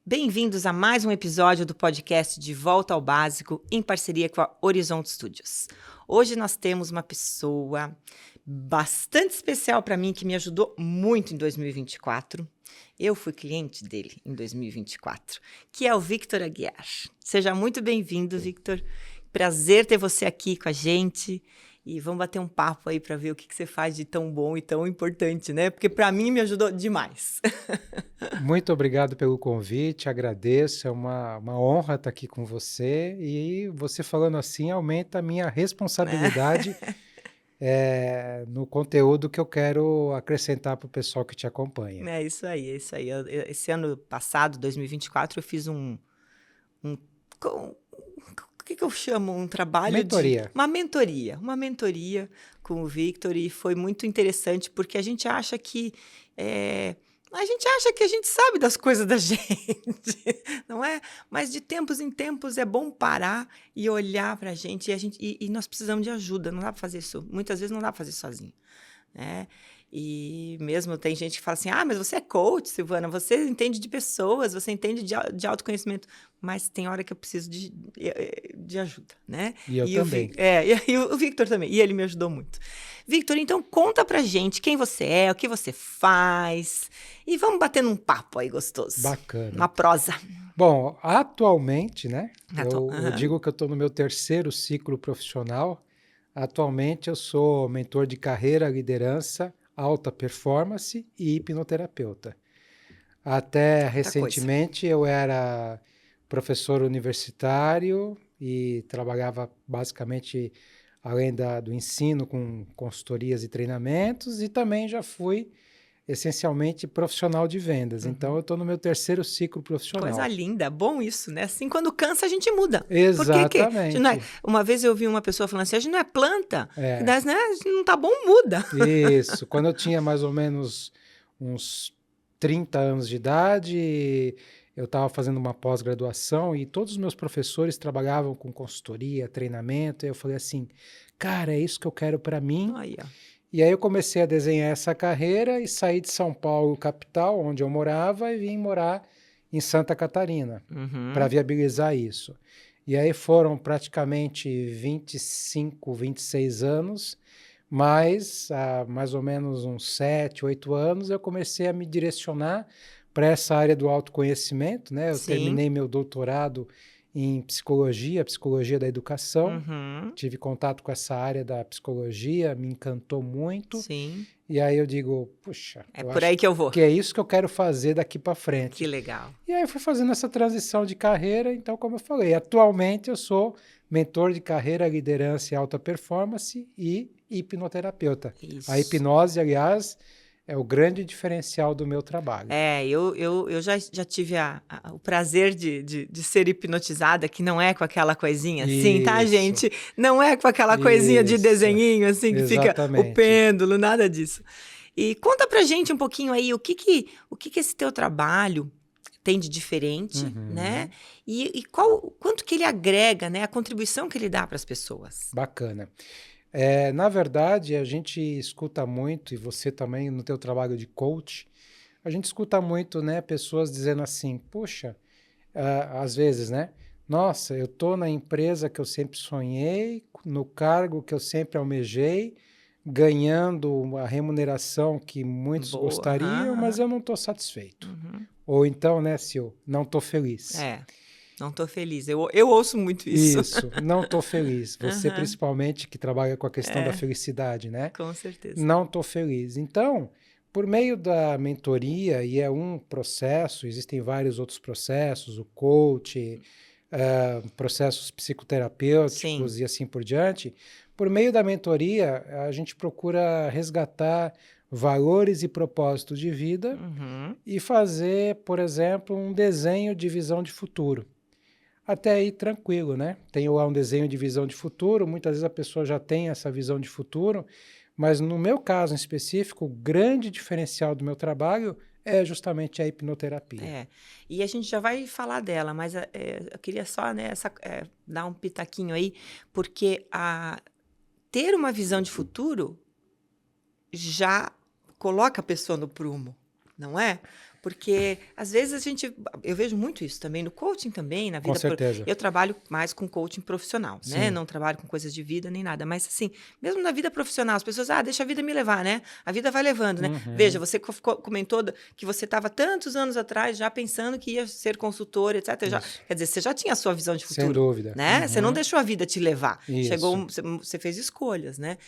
Bem-vindos a mais um episódio do podcast De Volta ao Básico, em parceria com a Horizonte Studios. Hoje nós temos uma pessoa bastante especial para mim, que me ajudou muito em 2024. Eu fui cliente dele em 2024, que é o Victor Aguiar. Seja muito bem-vindo, Victor. Prazer ter você aqui com a gente. E vamos bater um papo aí para ver o que você faz de tão bom e tão importante, né? Porque para mim me ajudou demais. Muito obrigado pelo convite, agradeço, é uma honra estar aqui com você e você falando assim aumenta a minha responsabilidade no conteúdo que eu quero acrescentar para o pessoal que te acompanha. É isso aí, é isso aí. Esse ano passado, 2024, eu fiz o que eu chamo? Um trabalho Mentoria. Uma mentoria com o Victor, e foi muito interessante, porque a gente acha que a gente sabe das coisas da gente, não é? Mas de tempos em tempos é bom parar e olhar para a gente, e nós precisamos de ajuda, não dá para fazer isso, muitas vezes não dá para fazer sozinho, né? E mesmo tem gente que fala assim, mas você é coach, Silvana, você entende de pessoas, você entende de autoconhecimento, mas tem hora que eu preciso de ajuda, né? E eu também. E o Victor também, e ele me ajudou muito. Victor, então conta pra gente quem você é, o que você faz, e vamos batendo um papo aí gostoso. Bacana. Uma prosa. Bom, atualmente, né? Eu digo que eu estou no meu terceiro ciclo profissional. Atualmente eu sou mentor de carreira, liderança, alta performance e hipnoterapeuta. Até recentemente eu era professor universitário e trabalhava basicamente, além do ensino, com consultorias e treinamentos, e também já fui essencialmente profissional de vendas. Então eu estou no meu terceiro ciclo profissional. Coisa linda, bom isso, né? Assim, quando cansa, a gente muda. Exatamente. Uma vez eu ouvi uma pessoa falando assim, a gente não é planta, né? Não tá bom, muda. Isso, quando eu tinha mais ou menos uns 30 anos de idade, eu estava fazendo uma pós-graduação e todos os meus professores trabalhavam com consultoria, treinamento, e eu falei assim, cara, é isso que eu quero para mim. E aí eu comecei a desenhar essa carreira e saí de São Paulo, capital, onde eu morava, e vim morar em Santa Catarina, para viabilizar isso. E aí foram praticamente 25, 26 anos, mas há mais ou menos uns 7, 8 anos eu comecei a me direcionar para essa área do autoconhecimento, né? Eu terminei meu doutorado em psicologia da educação, tive contato com essa área da psicologia, me encantou muito. Sim. E aí eu digo, puxa, é por aí que eu vou. Que é isso que eu quero fazer daqui para frente. Que legal. E aí eu fui fazendo essa transição de carreira, então como eu falei, atualmente eu sou mentor de carreira, liderança e alta performance e hipnoterapeuta. Isso. A hipnose, aliás, é o grande diferencial do meu trabalho. Eu já tive o prazer de ser hipnotizada, que não é com aquela coisinha assim, tá, gente? Não é com aquela coisinha de desenhinho, assim, que Exatamente. Fica o pêndulo, nada disso. E conta pra gente um pouquinho aí, o que esse teu trabalho tem de diferente, né? E quanto que ele agrega, né? A contribuição que ele dá para as pessoas. Bacana. Na verdade, a gente escuta muito, e você também no teu trabalho de coach, a gente escuta muito, né, pessoas dizendo assim, puxa, às vezes, né, nossa, eu estou na empresa que eu sempre sonhei, no cargo que eu sempre almejei, ganhando a remuneração que muitos gostariam, mas eu não estou satisfeito. Ou então, né, Sil, não estou feliz. Não estou feliz. Eu ouço muito isso. Isso, não estou feliz. Você, principalmente, que trabalha com a questão da felicidade, né? Com certeza. Não estou feliz. Então, por meio da mentoria, e é um processo, existem vários outros processos, o coach, processos psicoterapêuticos e assim por diante, por meio da mentoria, a gente procura resgatar valores e propósitos de vida e fazer, por exemplo, um desenho de visão de futuro. Até aí tranquilo, né? Tenho lá um desenho de visão de futuro, muitas vezes a pessoa já tem essa visão de futuro, mas no meu caso em específico, o grande diferencial do meu trabalho é justamente a hipnoterapia. E a gente já vai falar dela, mas eu queria só, né, dar um pitaquinho aí, porque ter uma visão de futuro já coloca a pessoa no prumo, não é? Porque às vezes eu vejo muito isso também no coaching também, na vida. Com certeza. Eu trabalho mais com coaching profissional, né? Sim. Não trabalho com coisas de vida nem nada, mas assim, mesmo na vida profissional, as pessoas, deixa a vida me levar, né? A vida vai levando, né? Veja, você comentou que você estava tantos anos atrás já pensando que ia ser consultor, etc. Quer dizer, você já tinha a sua visão de futuro. Sem dúvida. Né? Você não deixou a vida te levar. Isso. Você fez escolhas, né?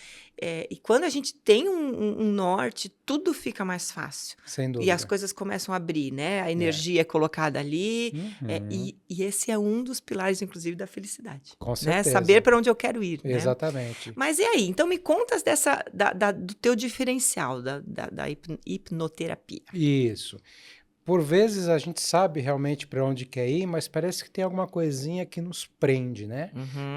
E quando a gente tem um norte, tudo fica mais fácil. Sem dúvida. E as coisas começam a abrir, né? A energia é colocada ali. E esse é um dos pilares, inclusive, da felicidade. Com certeza. Né? Saber para onde eu quero ir. Exatamente. Né? Mas e aí? Então me contas do teu diferencial da hipnoterapia. Isso. Por vezes a gente sabe realmente para onde quer ir, mas parece que tem alguma coisinha que nos prende, né?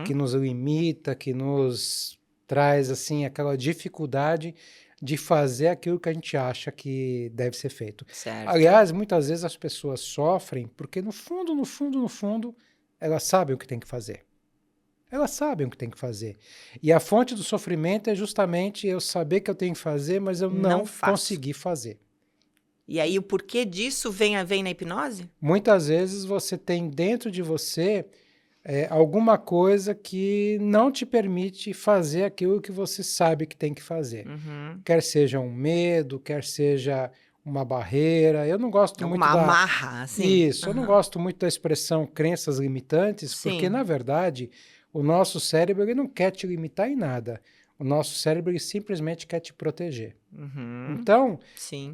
Que nos limita, que nos traz assim aquela dificuldade de fazer aquilo que a gente acha que deve ser feito. Certo. Aliás, muitas vezes as pessoas sofrem porque no fundo, elas sabem o que tem que fazer. Elas sabem o que tem que fazer. E a fonte do sofrimento é justamente eu saber que eu tenho que fazer, mas eu não consegui fazer. E aí o porquê disso vem na hipnose? Muitas vezes você tem dentro de você alguma coisa que não te permite fazer aquilo que você sabe que tem que fazer. Quer seja um medo, quer seja uma barreira. Eu não gosto muito uma amarra, assim. Isso, eu não gosto muito da expressão crenças limitantes, porque, na verdade, o nosso cérebro ele não quer te limitar em nada. O nosso cérebro ele simplesmente quer te proteger. Então,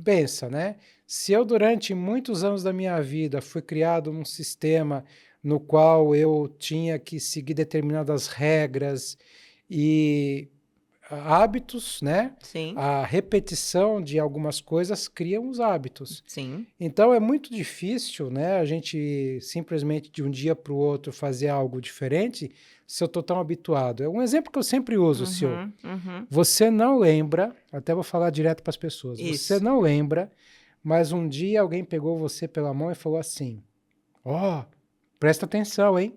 pensa, né? Se eu durante muitos anos da minha vida fui criado num sistema no qual eu tinha que seguir determinadas regras e hábitos, né? A repetição de algumas coisas criam os hábitos. Então é muito difícil, né? A gente simplesmente de um dia para o outro fazer algo diferente se eu estou tão habituado. É um exemplo que eu sempre uso, Sil. Você não lembra, até vou falar direto para as pessoas, você não lembra, mas um dia alguém pegou você pela mão e falou assim, presta atenção, hein?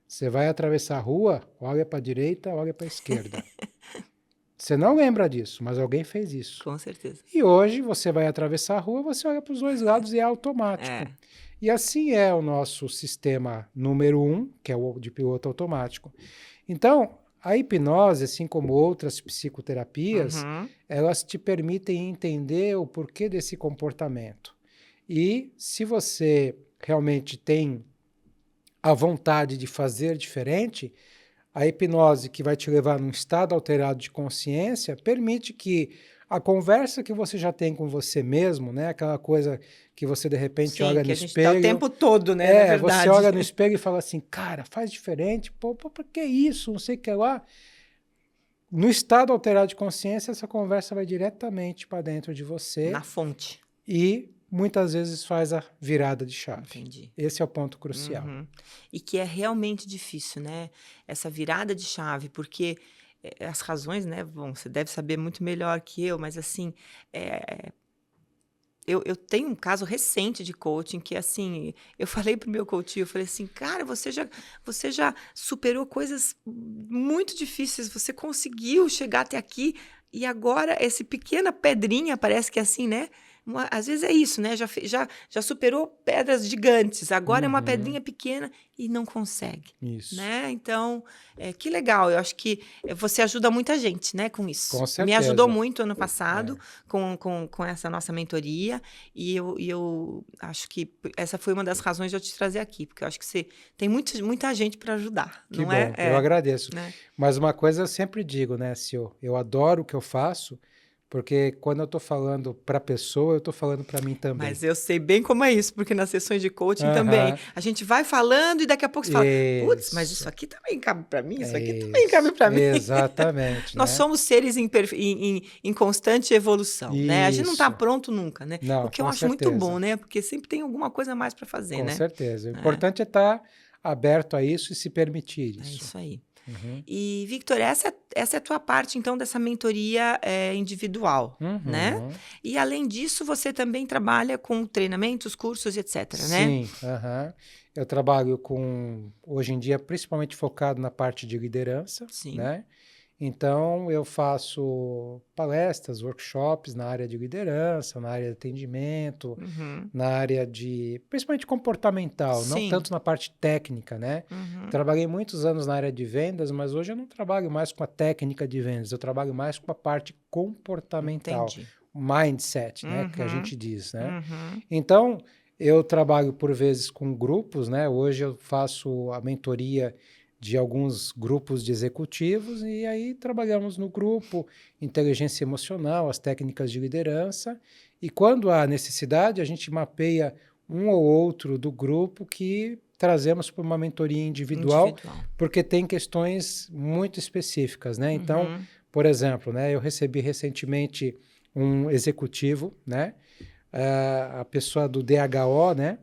Você vai atravessar a rua, olha para a direita, olha para a esquerda. Você não lembra disso, mas alguém fez isso. Com certeza. E hoje você vai atravessar a rua, você olha para os dois lados e é automático. E assim é o nosso sistema número 1, que é o de piloto automático. Então, a hipnose, assim como outras psicoterapias, elas te permitem entender o porquê desse comportamento. E se você realmente tem a vontade de fazer diferente, a hipnose que vai te levar num estado alterado de consciência permite que a conversa que você já tem com você mesmo, né, aquela coisa que você de repente olha no espelho, o tempo todo, né, na verdade. Você olha no espelho e fala assim, cara, faz diferente, pô, pra que isso, não sei o que lá. No estado alterado de consciência, essa conversa vai diretamente para dentro de você. Na fonte. E muitas vezes faz a virada de chave. Entendi. Esse é o ponto crucial. E que é realmente difícil, né? Essa virada de chave, porque as razões, né? Bom, você deve saber muito melhor que eu, mas assim, eu tenho um caso recente de coaching que, assim, eu falei pro meu coach, eu falei assim, cara, você já superou coisas muito difíceis, você conseguiu chegar até aqui e agora essa pequena pedrinha, parece que é assim, né? Às vezes é isso, né? Já superou pedras gigantes, agora é uma pedrinha pequena e não consegue. Isso. Né? Então, que legal. Eu acho que você ajuda muita gente, né, com isso. Com certeza. Me ajudou muito ano passado com essa nossa mentoria e eu acho que essa foi uma das razões de eu te trazer aqui, porque eu acho que você tem muita gente para ajudar. Que não bom, é? Eu agradeço. Né? Mas uma coisa eu sempre digo, né, Sil? Eu adoro o que eu faço, porque quando eu estou falando para a pessoa, eu estou falando para mim também. Mas eu sei bem como é isso, porque nas sessões de coaching também, a gente vai falando e daqui a pouco você fala, putz, mas isso aqui também cabe para mim, isso aqui também cabe para mim. Exatamente. Nós somos seres em constante evolução, né? A gente não está pronto nunca, né? Não, o que eu acho muito bom, né? Porque sempre tem alguma coisa a mais para fazer, né? Com certeza. O importante é estar aberto a isso e se permitir isso. É isso aí. E, Victor, essa é a tua parte, então, dessa mentoria individual, né? E, além disso, você também trabalha com treinamentos, cursos, etc, né? Sim, eu trabalho hoje em dia, principalmente focado na parte de liderança, né? Então, eu faço palestras, workshops na área de liderança, na área de atendimento, Uhum. na área de, principalmente comportamental, não Sim. tanto na parte técnica, né? Uhum. Trabalhei muitos anos na área de vendas, mas hoje eu não trabalho mais com a técnica de vendas, eu trabalho mais com a parte comportamental, Entendi. mindset, né? Que a Uhum. gente diz, né? Uhum. Então, eu trabalho por vezes com grupos, né? Hoje eu faço a mentoria de alguns grupos de executivos e aí trabalhamos no grupo, inteligência emocional, as técnicas de liderança, e quando há necessidade, a gente mapeia um ou outro do grupo que trazemos para uma mentoria individual, Individual. porque tem questões muito específicas, né? Então, Uhum. por exemplo, né, eu recebi recentemente um executivo, né? A pessoa do DHO, né?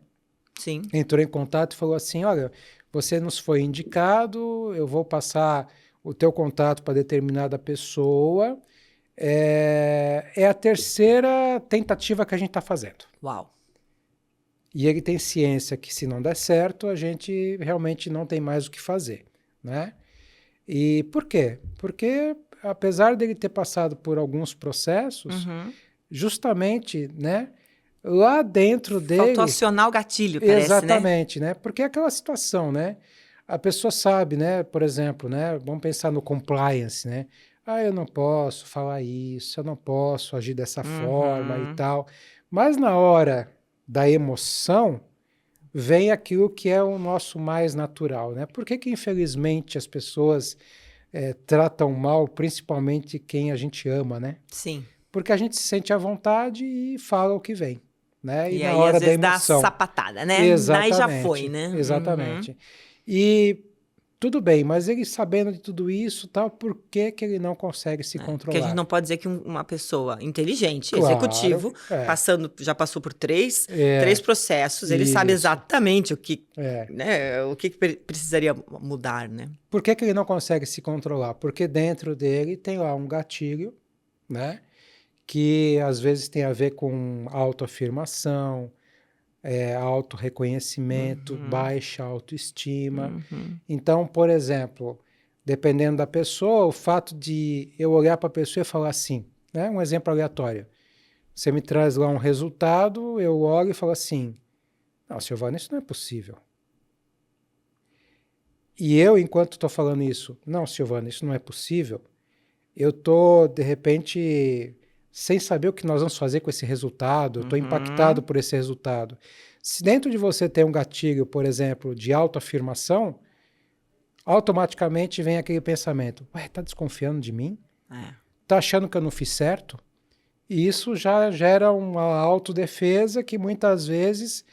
Sim. Entrou em contato e falou assim, olha, você nos foi indicado, eu vou passar o teu contato para determinada pessoa, é a terceira tentativa que a gente está fazendo. Uau. E ele tem ciência que se não der certo, a gente realmente não tem mais o que fazer, né? E por quê? Porque apesar dele ter passado por alguns processos, Uhum. justamente, né, lá dentro Faltou dele, acionar o gatilho, parece, né? exatamente, né? Porque é aquela situação, né? A pessoa sabe, né? Por exemplo, né? Vamos pensar no compliance, né? Ah, eu não posso falar isso, eu não posso agir dessa forma e Uhum. tal. Mas na hora da emoção, vem aquilo que é o nosso mais natural, né? Por que que, infelizmente, as pessoas tratam mal, principalmente quem a gente ama, né? Sim. Porque a gente se sente à vontade e fala o que vem, né? E E na aí, às hora da vezes, dá a emoção. sapatada, né? Aí já foi, Exatamente, né? Uhum. exatamente. E tudo bem, mas ele sabendo de tudo isso, tal, por que que ele não consegue se É, porque a gente controlar? não pode dizer que uma pessoa inteligente, Claro, executivo, já passou por três é, processos, ele sabe isso, exatamente o que, é. né, o que precisaria mudar, né? Por que que ele não consegue se controlar? Porque dentro dele tem lá um gatilho, né? Que às vezes tem a ver com autoafirmação, autorreconhecimento, Uhum. baixa autoestima. Uhum. Então, por exemplo, dependendo da pessoa, o fato de eu olhar para a pessoa e falar assim, né? Um exemplo aleatório. Você me traz lá um resultado, eu olho e falo assim, não, Silvana, isso não é possível. E eu, enquanto estou falando isso, não, Silvana, isso não é possível, eu estou, de repente, sem saber o que nós vamos fazer com esse resultado, eu estou impactado Uhum. por esse resultado. Se dentro de você tem um gatilho, por exemplo, de autoafirmação, automaticamente vem aquele pensamento, ué, tá desconfiando de mim? É. Tá achando que eu não fiz certo? E isso já gera uma autodefesa que muitas vezes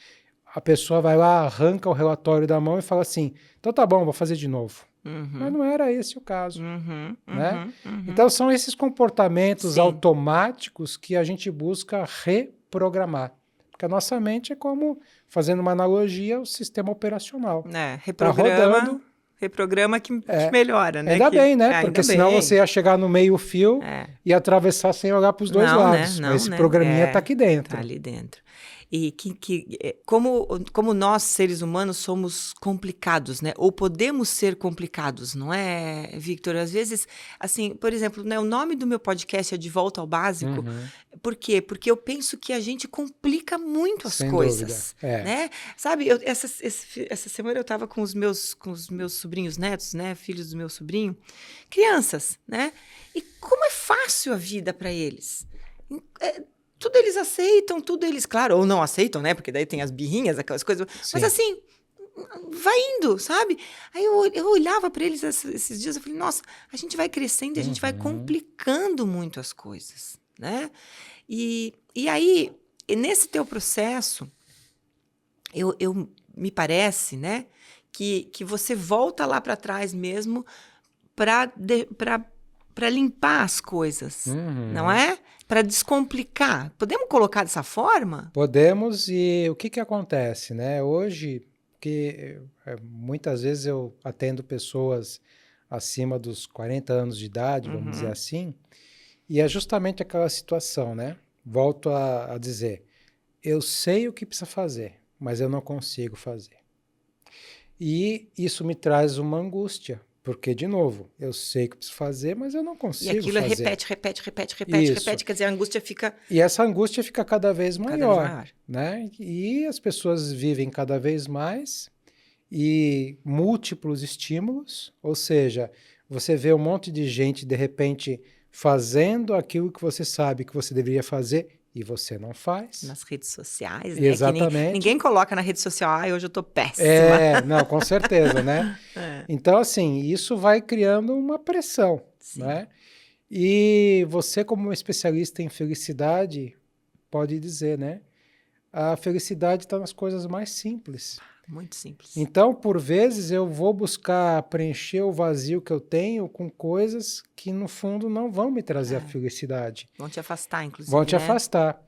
a pessoa vai lá, arranca o relatório da mão e fala assim, então tá bom, vou fazer de novo. Mas Uhum. não era esse o caso. Uhum. Né? Uhum. Uhum. Então são esses comportamentos Sim. automáticos que a gente busca reprogramar. Porque a nossa mente é como, fazendo uma analogia, o sistema operacional. É, Está rodando, reprograma que é, melhora, né? ainda bem, né? Ainda Porque senão você bem. ia chegar no meio-fio É. e atravessar sem olhar para os dois Não, né? lados. Mas Não, esse né? programinha está É, aqui tá dentro. ali dentro. E como nós, seres humanos, somos complicados, né? Ou podemos ser complicados, não é, Victor? Às vezes, assim, por exemplo, né, o nome do meu podcast é De Volta ao Básico. Uhum, Por quê? Porque eu penso que a gente complica muito as sem dúvida. coisas, É. né? Sabe, essa semana eu estava com os meus sobrinhos netos, né? Filhos do meu sobrinho, crianças, né? E como é fácil a vida para eles. É, tudo eles aceitam, tudo eles, claro, ou não aceitam, né? Porque daí tem as birrinhas, aquelas coisas. Mas Sim. assim, vai indo, sabe? Aí eu olhava para eles esses dias, eu falei, nossa, a gente vai crescendo e a gente vai Uhum. complicando muito as coisas, né? E aí, nesse teu processo, me parece, né, que você volta lá para trás mesmo para limpar as coisas, não Uhum. é? Para descomplicar. Podemos colocar dessa forma? Podemos, e o que que acontece, né? Hoje, que muitas vezes eu atendo pessoas acima dos 40 anos de idade, vamos dizer Uhum. assim, e é justamente aquela situação, né? Volto a dizer, eu sei o que precisa fazer, mas eu não consigo fazer. E isso me traz uma angústia, Porque, de novo, eu sei que preciso fazer, mas eu não E consigo aquilo é fazer. repete, quer dizer, a angústia fica E essa angústia fica cada vez cada vez maior, maior. né? E as pessoas vivem cada vez mais e múltiplos estímulos, ou seja, você vê um monte de gente, de repente, fazendo aquilo que você sabe que você deveria fazer e você não faz. Nas redes sociais, né? Que Exatamente. ninguém coloca na rede social, hoje eu tô péssima. Não, com certeza, né? É, Então, assim, isso vai criando uma pressão, sim, né? E você, como especialista em felicidade, pode dizer, né? A felicidade está nas coisas mais simples. muito simples. Então, por vezes, eu vou buscar preencher o vazio que eu tenho com coisas que, no fundo, não vão me trazer a É, felicidade. vão te afastar, Vão inclusive, te né? afastar.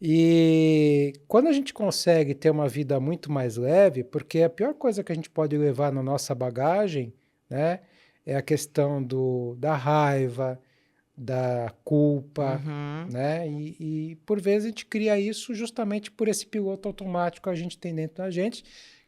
E quando a gente consegue ter uma vida muito mais leve, porque a pior coisa que a gente pode levar na nossa bagagem, né, é a questão da raiva, da culpa, Uhum, né? E por vezes a gente cria isso justamente por esse piloto automático que a gente tem dentro da gente,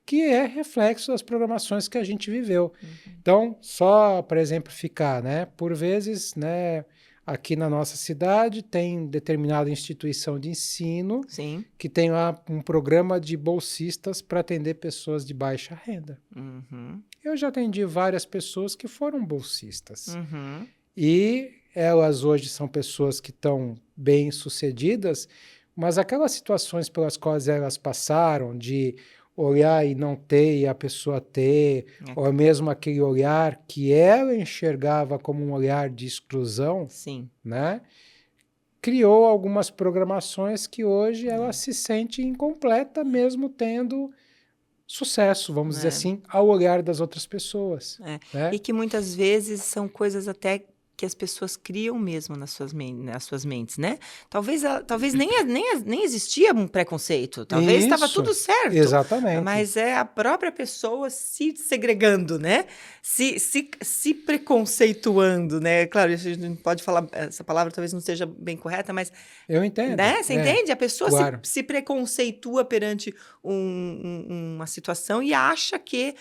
que é reflexo das programações que a gente viveu. uhum. Então, só para exemplificar, né? Por vezes, né, aqui na nossa cidade tem determinada instituição de ensino Sim. que tem lá um programa de bolsistas para atender pessoas de baixa renda. Uhum, Eu já atendi várias pessoas que foram bolsistas. uhum. E elas hoje são pessoas que estão bem-sucedidas, mas aquelas situações pelas quais elas passaram, de olhar e não ter e a pessoa ter, É, ou mesmo aquele olhar que ela enxergava como um olhar de exclusão, sim. né? Criou algumas programações que hoje ela É, se sente incompleta, mesmo tendo sucesso, vamos dizer é. assim, ao olhar das outras pessoas, É. né? E que muitas vezes são coisas até que as pessoas criam mesmo nas suas mentes, né? Talvez nem existia um preconceito, talvez estava Isso, tudo certo, exatamente. mas é a própria pessoa se segregando, né? Se preconceituando, né? Claro, a gente não pode falar, essa palavra talvez não seja bem correta, mas Eu entendo. né? Você entende? A pessoa Claro. se preconceitua perante uma situação e acha que,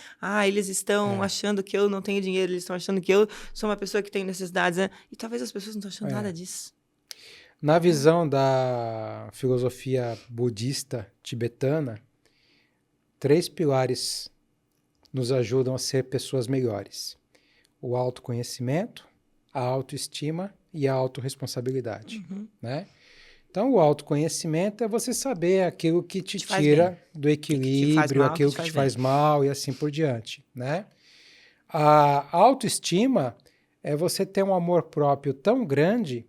eles estão É, achando que eu não tenho dinheiro, eles estão achando que eu sou uma pessoa que tem necessidades, né? E talvez as pessoas não estão achando é. nada disso. Na Né? visão da filosofia budista tibetana, 3 pilares nos ajudam a ser pessoas melhores: o autoconhecimento, a autoestima e a autorresponsabilidade, Uhum. né? Então, o autoconhecimento é você saber aquilo que te Te faz bem. tira do O que te faz equilíbrio, mal, o que aquilo te que te faz bem. faz mal e assim por diante, né? A autoestima é você ter um amor próprio tão grande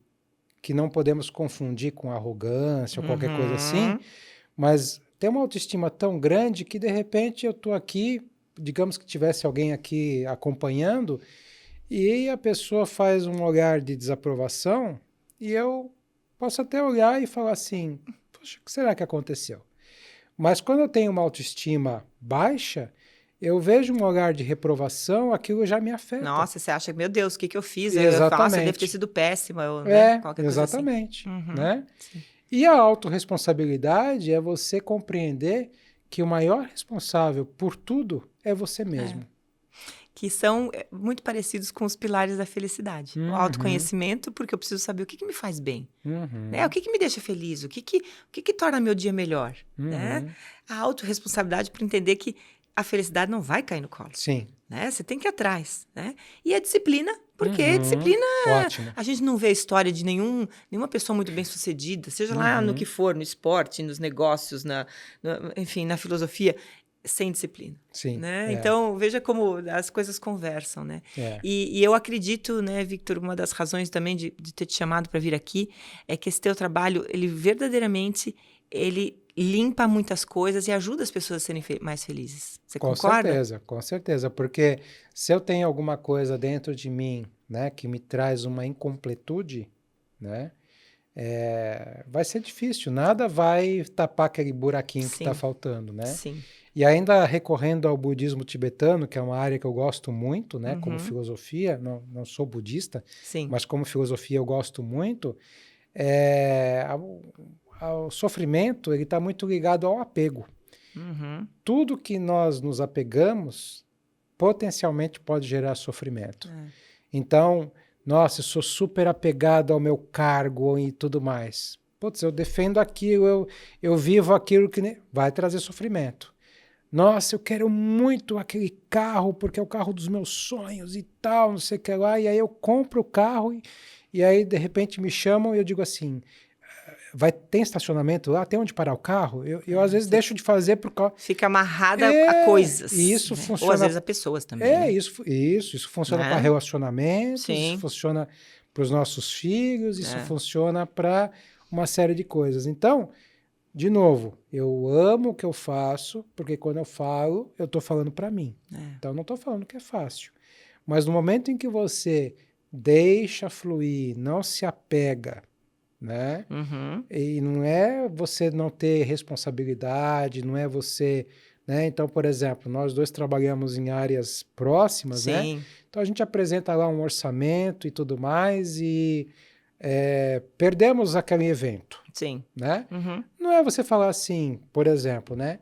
que não podemos confundir com arrogância ou qualquer coisa assim, Uhum. mas ter uma autoestima tão grande que de repente eu estou aqui, digamos que tivesse alguém aqui acompanhando, e a pessoa faz um olhar de desaprovação, e eu posso até olhar e falar assim: poxa, o que será que aconteceu? Mas quando eu tenho uma autoestima baixa, eu vejo um olhar de reprovação, aquilo já me afeta. Nossa, você acha, meu Deus, o que que eu fiz? Nossa, eu devo ter Exatamente. sido péssima, né? Qualquer coisa assim. Exatamente, Uhum. né? Sim. E a autorresponsabilidade é você compreender que o maior responsável por tudo é você É. mesmo. Que são muito parecidos com os pilares da felicidade. O Uhum, autoconhecimento, porque eu preciso saber o que que me faz bem, né? O uhum, que que me deixa feliz, o que que torna meu dia melhor, né? uhum. A autorresponsabilidade para entender que a felicidade não vai cair no colo, Sim. né? Você tem que ir atrás, né? E a disciplina, porque Uhum. disciplina, Ótimo. a gente não vê a história de nenhuma pessoa muito bem-sucedida, seja lá no que Uhum. for, no esporte, nos negócios, enfim, na filosofia, sem disciplina. Sim. Né? É. Então, veja como as coisas conversam, né? É. E eu acredito, né, Victor, uma das razões também de ter te chamado para vir aqui é que esse teu trabalho, ele verdadeiramente, ele limpa muitas coisas e ajuda as pessoas a serem mais felizes. Você concorda? Com certeza, porque se eu tenho alguma coisa dentro de mim, né, que me traz uma incompletude, né, vai ser difícil, nada vai tapar aquele buraquinho que está Sim, faltando, né? sim. E ainda recorrendo ao budismo tibetano, que é uma área que eu gosto muito, né, como Uhum, filosofia, não sou budista, sim. mas como filosofia eu gosto muito, é, ao sofrimento ele está muito ligado ao apego. Uhum, Tudo que nós nos apegamos potencialmente pode gerar sofrimento. Então, nossa, eu sou super apegado ao meu cargo e tudo mais. Putz, eu defendo aquilo, eu vivo aquilo que vai trazer sofrimento. Nossa, eu quero muito aquele carro, porque é o carro dos meus sonhos e tal, não sei o que lá. E aí eu compro o carro e aí, de repente, me chamam e eu digo assim, tem estacionamento lá? Tem onde parar o carro? Eu às vezes deixo de fazer por causa... Fica amarrada a coisas. E isso né? funciona... Ou às vezes a pessoas também, né? Isso funciona para relacionamentos, isso funciona para os nossos filhos, isso funciona para uma série de coisas. Então, de novo, eu amo o que eu faço, porque quando eu falo, eu estou falando para mim. Então, eu não estou falando que é fácil. Mas no momento em que você deixa fluir, não se apega, né? E não é você não ter responsabilidade, não é você... Né? Então, por exemplo, nós dois trabalhamos em áreas próximas, né? Então a gente apresenta lá um orçamento e tudo mais e perdemos aquele evento. Né? Não é você falar assim, por exemplo, né?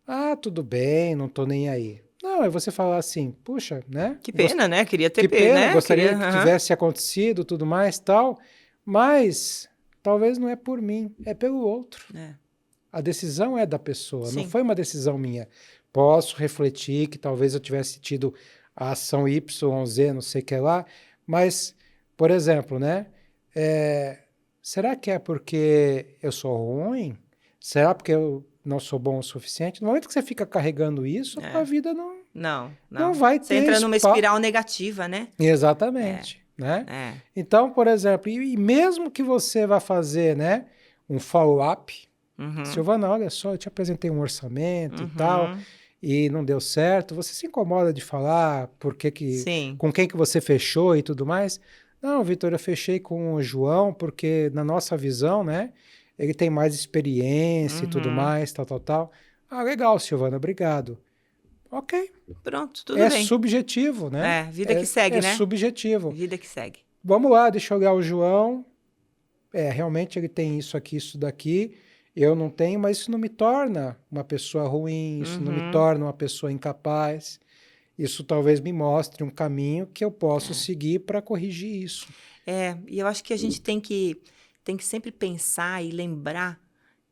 Ah, tudo bem, não tô nem aí. Não, é você falar assim, puxa, né? Que pena, né? Queria ter... Que pena, né? gostaria que tivesse acontecido, tudo mais, tal, mas talvez não é por mim, é pelo outro. A decisão é da pessoa, não foi uma decisão minha. Posso refletir que talvez eu tivesse tido a ação Y, Z, não sei o que lá, mas, por exemplo, né? Será que é porque eu sou ruim? Será porque eu não sou bom o suficiente? No momento que você fica carregando isso, a vida não vai ter Você entra numa espiral negativa, né? Exatamente. Né? Então, por exemplo, e mesmo que você vá fazer, né, um follow-up, Silvana, olha só, eu te apresentei um orçamento e tal, e não deu certo, você se incomoda de falar com quem que você fechou e tudo mais? Não, Vitor, eu fechei com o João, porque na nossa visão, né, ele tem mais experiência e tudo mais, tal. Ah, legal, Silvana, obrigado. Ok. Pronto, tudo bem. É subjetivo, né? Vida que segue, né? É subjetivo. Vida que segue. Vamos lá, deixa eu olhar o João. Realmente ele tem isso aqui, isso daqui. Eu não tenho, mas isso não me torna uma pessoa ruim, isso não me torna uma pessoa incapaz. Isso talvez me mostre um caminho que eu posso seguir para corrigir isso. E eu acho que a gente tem que sempre pensar e lembrar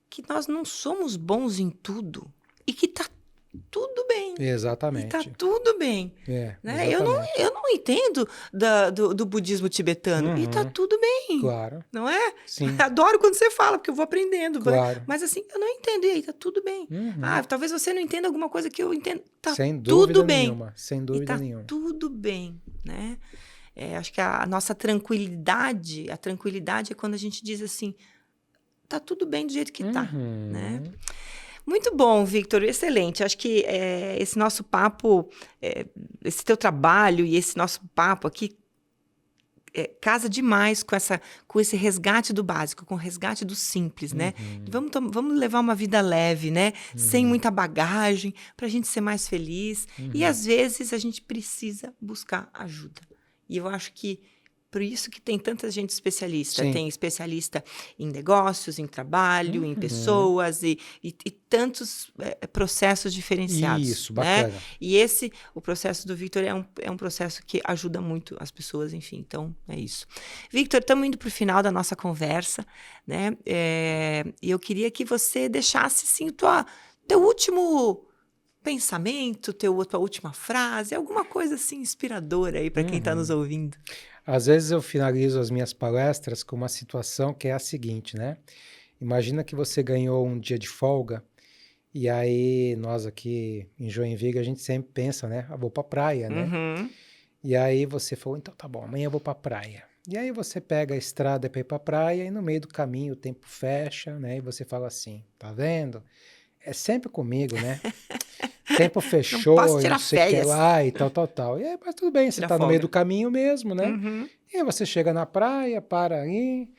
que nós não somos bons em tudo e que tá tudo bem. Exatamente. E tá tudo bem. Né? Eu não entendo do budismo tibetano. E tá tudo bem. Claro. Não é? Sim. Adoro quando você fala, porque eu vou aprendendo. Claro. Mas assim, eu não entendo. E aí, tá tudo bem. Talvez você não entenda alguma coisa que eu entendo. Tá sem dúvida tudo bem. Nenhuma. Sem dúvida nenhuma. Tudo bem, né? Acho que a nossa tranquilidade, é quando a gente diz assim, tá tudo bem do jeito que tá, né? Muito bom, Victor, excelente. Acho que esse nosso papo, esse teu trabalho e esse nosso papo aqui casa demais com esse resgate do básico, com o resgate do simples, né? Vamos levar uma vida leve, né? Sem muita bagagem, para a gente ser mais feliz. E às vezes a gente precisa buscar ajuda. E eu acho que por isso que tem tanta gente especialista. Sim. Tem especialista em negócios, em trabalho, em pessoas e tantos processos diferenciados. Isso, bacana. Né? E o processo do Victor é um processo que ajuda muito as pessoas, enfim. Então, é isso. Victor, estamos indo para o final da nossa conversa, né? E eu queria que você deixasse, assim, teu último pensamento, tua última frase, alguma coisa assim inspiradora aí para quem está nos ouvindo. Às vezes eu finalizo as minhas palestras com uma situação que é a seguinte, né? Imagina que você ganhou um dia de folga e aí nós aqui em Joinville a gente sempre pensa, né? Vou pra praia, né? E aí você falou, então tá bom, amanhã eu vou pra praia. E aí você pega a estrada para ir pra praia e no meio do caminho o tempo fecha, né? E você fala assim, tá vendo? É sempre comigo, né? Tempo fechou, não sei o que lá e tal. E aí, mas tudo bem, você tá no meio do caminho mesmo, né? E aí você chega na praia, para aí,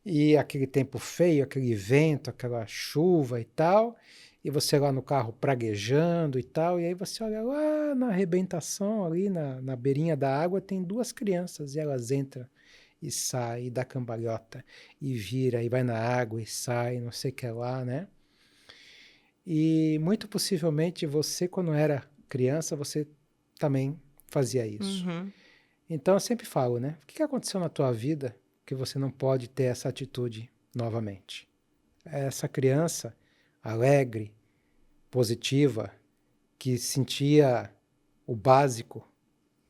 e aquele tempo feio, aquele vento, aquela chuva e tal, e você lá no carro praguejando e tal, e aí você olha lá na arrebentação, ali na beirinha da água, tem duas crianças, e elas entram e saem, e dá cambalhota, e vira, e vai na água, e sai, não sei o que lá, né? E muito possivelmente você, quando era criança, você também fazia isso. Uhum. Então eu sempre falo, né? O que aconteceu na tua vida que você não pode ter essa atitude novamente? Essa criança alegre, positiva, que sentia o básico,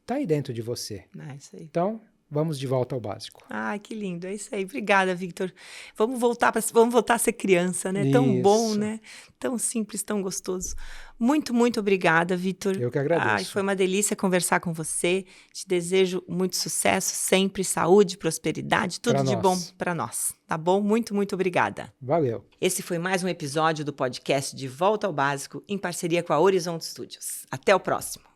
tá aí dentro de você. É isso aí. Então, vamos de volta ao básico. Ai, que lindo, é isso aí. Obrigada, Victor. Vamos voltar a ser criança, né? Tão bom, Isso. né? Tão simples, tão gostoso. Muito, muito obrigada, Victor. Eu que Ai, agradeço. foi uma delícia conversar com você. Te desejo muito sucesso, sempre saúde, prosperidade, tudo Pra de bom nós. para nós, tá bom? Muito, muito obrigada. Valeu. Esse foi mais um episódio do podcast De Volta ao Básico, em parceria com a Horizonte Studios. Até o próximo.